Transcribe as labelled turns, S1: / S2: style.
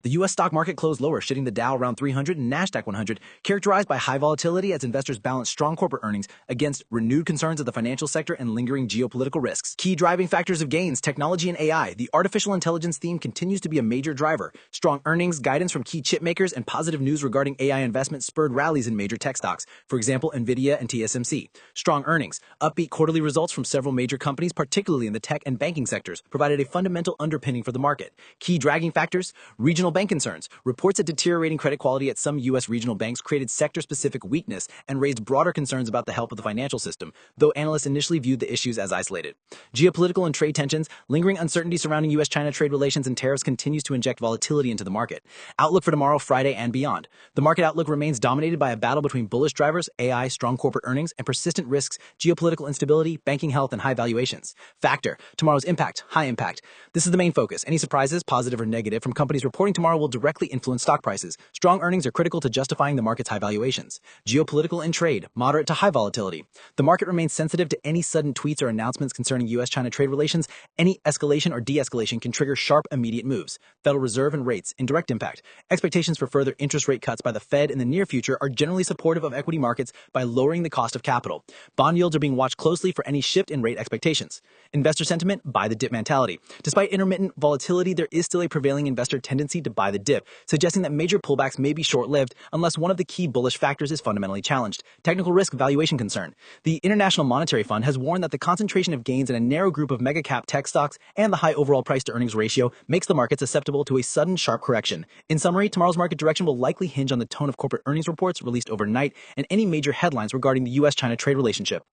S1: The U.S. stock market closed lower, shitting the Dow around 300 and NASDAQ 100, characterized by high volatility as investors balance strong corporate earnings against renewed concerns of the financial sector and lingering geopolitical risks. Key driving factors of gains, technology and AI. The artificial intelligence theme continues to be a major driver. Strong earnings, guidance from key chip makers, and positive news regarding AI investment spurred rallies in major tech stocks, for example, NVIDIA and TSMC. Strong earnings, upbeat quarterly results from several major companies, particularly in the tech and banking sectors, provided a fundamental underpinning for the market. Key dragging factors, regional bank concerns. Reports of deteriorating credit quality at some U.S. regional banks created sector-specific weakness and raised broader concerns about the health of the financial system, though analysts initially viewed the issues as isolated. Geopolitical and trade tensions, lingering uncertainty surrounding U.S.-China trade relations and tariffs continues to inject volatility into the market. Outlook for tomorrow, Friday, and beyond. The market outlook remains dominated by a battle between bullish drivers, AI, strong corporate earnings, and persistent risks, geopolitical instability, banking health, and high valuations. Factor, tomorrow's impact, high impact. This is the main focus. Any surprises, positive or negative, from companies reporting tomorrow will directly influence stock prices. Strong earnings are critical to justifying the market's high valuations. Geopolitical and trade, moderate to high volatility. The market remains sensitive to any sudden tweets or announcements concerning U.S.-China trade relations. Any escalation or de-escalation can trigger sharp, immediate moves. Federal Reserve and rates, indirect impact. Expectations for further interest rate cuts by the Fed in the near future are generally supportive of equity markets by lowering the cost of capital. Bond yields are being watched closely for any shift in rate expectations. Investor sentiment, buy the dip mentality. Despite intermittent volatility, there is still a prevailing investor tendency to buy the dip, suggesting that major pullbacks may be short-lived unless one of the key bullish factors is fundamentally challenged. Technical risk valuation concern. The International Monetary Fund has warned that the concentration of gains in a narrow group of mega-cap tech stocks and the high overall price-to-earnings ratio makes the market susceptible to a sudden, sharp correction. In summary, tomorrow's market direction will likely hinge on the tone of corporate earnings reports released overnight and any major headlines regarding the U.S.-China trade relationship.